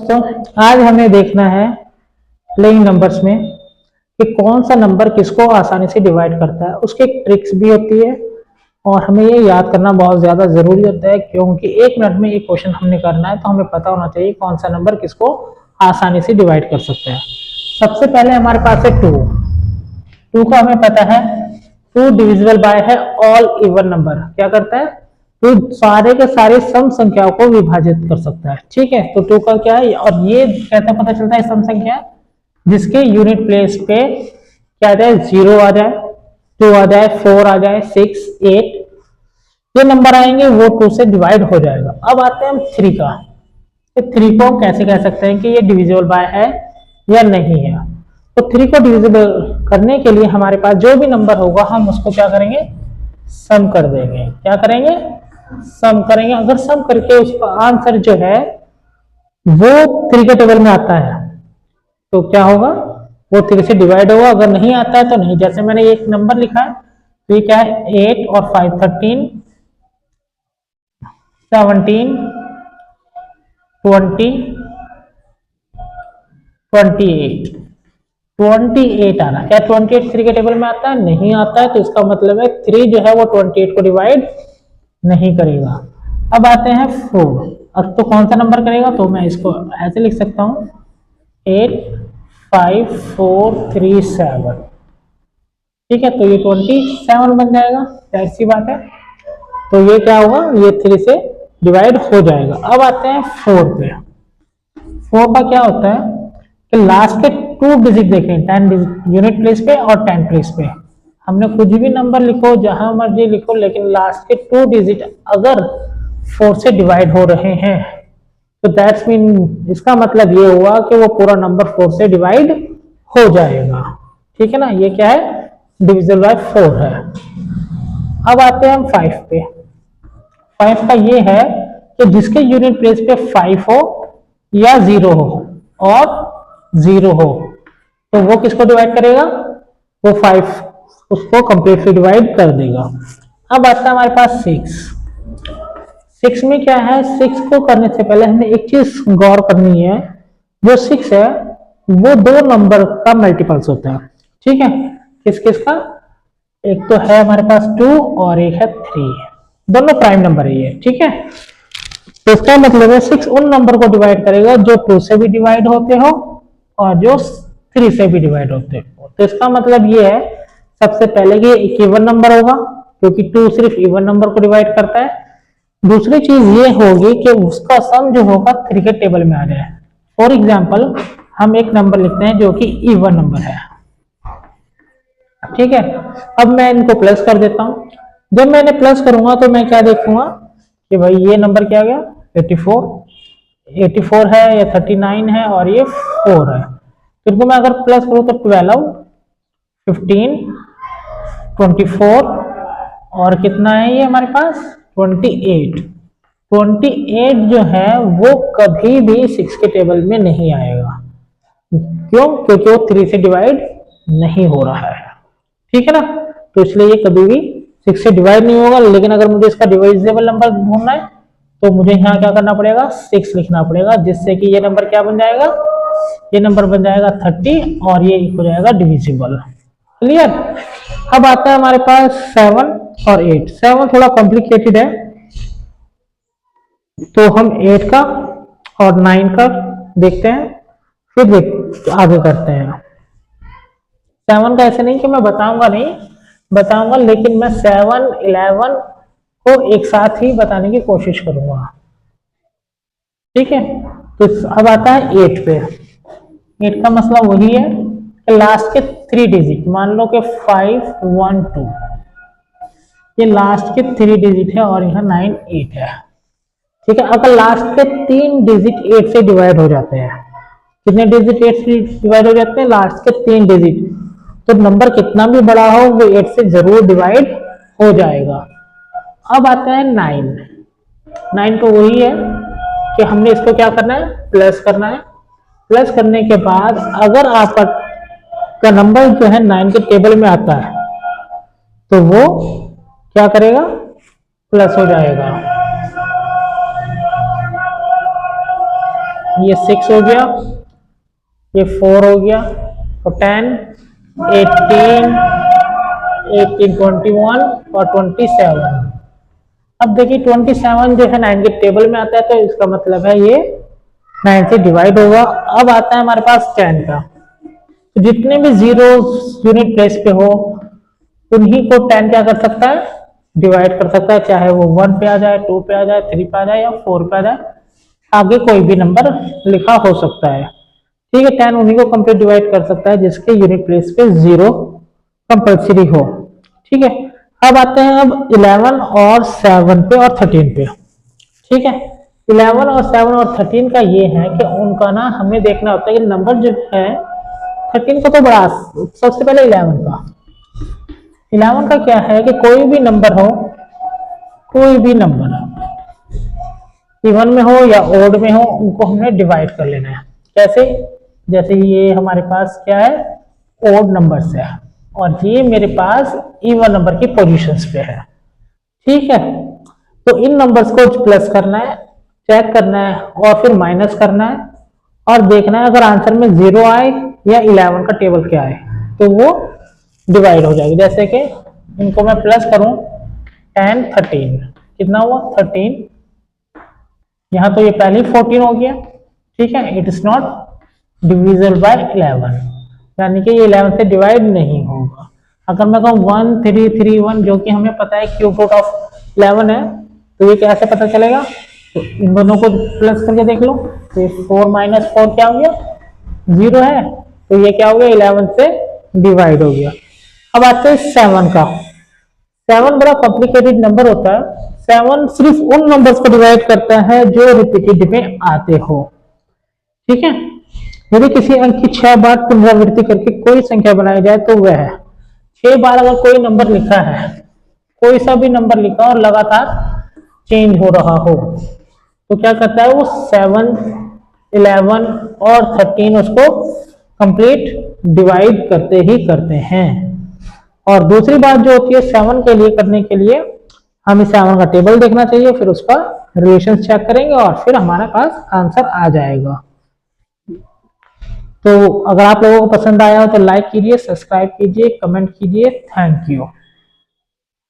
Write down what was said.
दोस्तों, आज हमें देखना है प्लेइंग नंबर्स में कि कौन सा नंबर किसको आसानी से डिवाइड करता है। उसके ट्रिक्स भी होती है और हमें ये याद करना बहुत ज़्यादा ज़रूरी होता है, क्योंकि 1 मिनट में ये क्वेश्चन हमने करना है तो हमें पता होना चाहिए कौन सा नंबर किसको आसानी से डिवाइड कर सकते हैं। सबसे पहले हमारे पास है 2 का हमें पता है 2 डिविजिबल बाय है ऑल इवन नंबर। क्या करता है? तो सारे के सारे सम संख्याओं को विभाजित कर सकता है। ठीक है, तो 2 का क्या है और ये कैसे पता चलता है सम संख्या? जिसके यूनिट प्लेस पे क्या आ जाए, 0 आ जाए, 2 आ जाए, 4 आ जाए, 6, 8 ये नंबर आएंगे, वो 2 से डिवाइड हो जाएगा। अब आते हैं हम 3 का। तो 3 को कैसे कह सकते हैं कि ये डिविजिबल बाय है या नहीं है? तो 3 को डिविजिबल करने के लिए हमारे पास जो भी नंबर होगा हम उसको क्या करेंगे, सम कर देंगे। क्या करेंगे? सम करेंगे। अगर सम करके उसका आंसर जो है वो 3 के टेबल में आता है तो क्या होगा, वो 3 से डिवाइड होगा। अगर नहीं आता है तो नहीं। जैसे मैंने एक नंबर लिखा है तो ये क्या है, 8 और 5 13 17 20 28 28 आ रहा है। क्या 28 3 के टेबल में आता है? नहीं आता है। तो इसका मतलब है 3 जो है वो 28 को डिवाइड नहीं करेगा। अब आते हैं 4। अब तो कौन सा नंबर करेगा? तो मैं इसको ऐसे लिख सकता हूं 8 5 4 3 7। ठीक है, तो ये 27 बन जाएगा। जाहिर सी बात है। तो ये क्या होगा, ये 3 से डिवाइड हो जाएगा। अब आते हैं 4 पे। 4 का क्या होता है कि लास्ट के 2 डिजिट देखें, 10 डिजिट यूनिट प्लेस पे और 10 प्लेस पे। हमने कुछ भी नंबर लिखो, जहां मर्जी लिखो, लेकिन लास्ट के 2 डिजिट अगर 4 से डिवाइड हो रहे हैं तो दैट्स मीन इसका मतलब ये हुआ कि वो पूरा नंबर 4 से डिवाइड हो जाएगा। ठीक है ना, ये क्या है, डिविजिबल बाय 4 है। अब आते हैं हम 5 पे। 5 का ये है कि जिसके यूनिट प्लेस पे 5 हो या 0 हो और 0 हो तो वो किसको डिवाइड करेगा, वो 5 उसको कंप्लीटली डिवाइड कर देगा। अब आता है हमारे पास 6 में क्या है, 6 को करने से पहले हमें एक चीज गौर करनी है। जो 6 है वो 2 नंबर का मल्टीपल्स होता है। ठीक है, किस किस का? एक तो है हमारे पास 2 और एक है 3। दोनों प्राइम नंबर है ये। ठीक है, तो इसका मतलब है 6 उन नंबर को डिवाइड करेगा जो 2 से भी डिवाइड होते हो और जो 3 से भी डिवाइड होते हो। तो इसका मतलब ये है सबसे पहले कि एक इवन नंबर होगा, क्योंकि 2 सिर्फ इवन नंबर को डिवाइड करता है। दूसरी चीज ये होगी कि उसका सम जो होगा 3 के टेबल में आ जाए। फॉर एग्जाम्पल हम एक नंबर लिखते हैं जो कि इवन नंबर है। ठीक है, अब मैं इनको प्लस कर देता हूं। जब मैंने प्लस करूंगा तो मैं क्या देखूंगा कि भाई ये नंबर क्या आ गया, 84 है या 39 है और ये 4 है। तो इनको मैं अगर प्लस करूं तो 12 15 24 और कितना है ये हमारे पास 28 जो है वो कभी भी 6 के टेबल में नहीं आएगा। क्यों? क्योंकि वो 3 से डिवाइड नहीं हो रहा है। ठीक है ना, तो इसलिए ये कभी भी 6 से डिवाइड नहीं होगा। लेकिन अगर मुझे इसका डिविजिबल नंबर ढूंढना है तो मुझे यहाँ क्या करना पड़ेगा, 6 लिखना पड़ेगा, जिससे कि ये नंबर क्या बन जाएगा, ये नंबर बन जाएगा 30 और ये हो जाएगा डिविजिबल। क्लियर? अब आता है हमारे पास 7 और 8। 7 थोड़ा कॉम्प्लिकेटेड है, तो हम 8 का और 9 का देखते हैं, फिर आगे करते हैं। 7 का ऐसे नहीं कि मैं बताऊंगा, लेकिन मैं 7 11 को एक साथ ही बताने की कोशिश करूंगा। ठीक है, तो अब आता है 8 पे। 8 का मसला वही है कि लास्ट के 3 डिजिट, मान लो कि 5 1 2, ये लास्ट के 3 डिजिट है और यहाँ 9 8 है। ठीक है, अगर लास्ट के 3 डिजिट 8 से डिवाइड हो जाते हैं, कितने डिजिट 8 से डिवाइड हो जाते हैं, लास्ट के 3 डिजिट, तो नंबर कितना भी बड़ा हो वो 8 से जरूर डिवाइड हो जाएगा। अब आता है 9 तो वही है कि हमने इसको क्या करना है, प्लस करना है। प्लस करने के बाद अगर आपका नंबर जो है 9 के टेबल में आता है तो वो क्या करेगा, प्लस हो जाएगा। ये 6 हो गया, ये 4 हो गया, और 10, 18, 21 और 27। अब देखिए 27 जो है 9 के टेबल में आता है, तो इसका मतलब है ये 9 से डिवाइड होगा। अब आता है हमारे पास 10 का, तो जितने भी जीरो यूनिट प्लेस पे हो उन्हीं को 10 क्या कर सकता है, डिवाइड कर सकता है, चाहे वो 1 पे आ जाए, 2 पे आ जाए, 3 पे आ जाए या 4 पे आ जाए, आगे कोई भी नंबर लिखा हो सकता है। ठीक है, 10 उन्हीं को कंप्लीट डिवाइड कर सकता है जिसके यूनिट प्लेस पे 0 कंपल्सरी हो। ठीक है, अब आते हैं अब 11 और 7 पे और 13 पे। ठीक है, 11 और 7 और 13 का ये है कि उनका ना हमें देखना होता है कि नंबर जो है 13 को तो बड़ा, सबसे पहले 11 का क्या है कि कोई भी नंबर हो, कोई भी नंबर इवन में हो या ओड में हो, उनको हमने डिवाइड कर लेना है। कैसे? जैसे ये हमारे पास क्या है, ओड नंबर से है, और ये मेरे पास इवन नंबर की पोजीशंस पे है। ठीक है, तो इन नंबर्स को प्लस करना है, चेक करना है और फिर माइनस करना है, और देखना है अगर आंसर में 0 आए या 11 का टेबल क्या आए तो वो डिवाइड हो जाएगी। जैसे कि इनको मैं प्लस करूं 10, 13, कितना हुआ 13, यहाँ तो ये पहले 14 हो गया। ठीक है, it is not divisible by 11, यानी कि ये 11 से डिवाइड नहीं होगा। अगर मैं कहूँ 1, 3, 3, 1, जो कि हमें पता है क्यूब रूट ऑफ 11 है, तो ये कैसे पता चलेगा? तो इन दोनों को प्लस करके देख लो, तो ये 4 माइनस 4 क्या हो गया, 0 है, तो ये क्या हो गया 11 से डिवाइड हो गया। अब आते हैं 7 का। 7 बड़ा कॉम्प्लिकेटेड नंबर होता है। 7 सिर्फ उन नंबर्स को डिवाइड करता है जो रिपीटेड में आते हो। ठीक है, यदि किसी अंक की 6 बार पुनरावृत्ति करके कोई संख्या बनाई जाए तो वह है 6 बार। अगर कोई नंबर लिखा है, कोई सा भी नंबर लिखा और लगातार चेंज हो रहा हो, तो क्या करता है वो 7, 11 और 13 उसको कंप्लीट डिवाइड करते ही करते हैं। और दूसरी बात जो होती है 7 के लिए करने के लिए हमें 7 का टेबल देखना चाहिए, फिर उसका रिलेशन चेक करेंगे और फिर हमारे पास आंसर आ जाएगा। तो अगर आप लोगों को पसंद आया हो तो लाइक कीजिए, सब्सक्राइब कीजिए, कमेंट कीजिए। Thank you.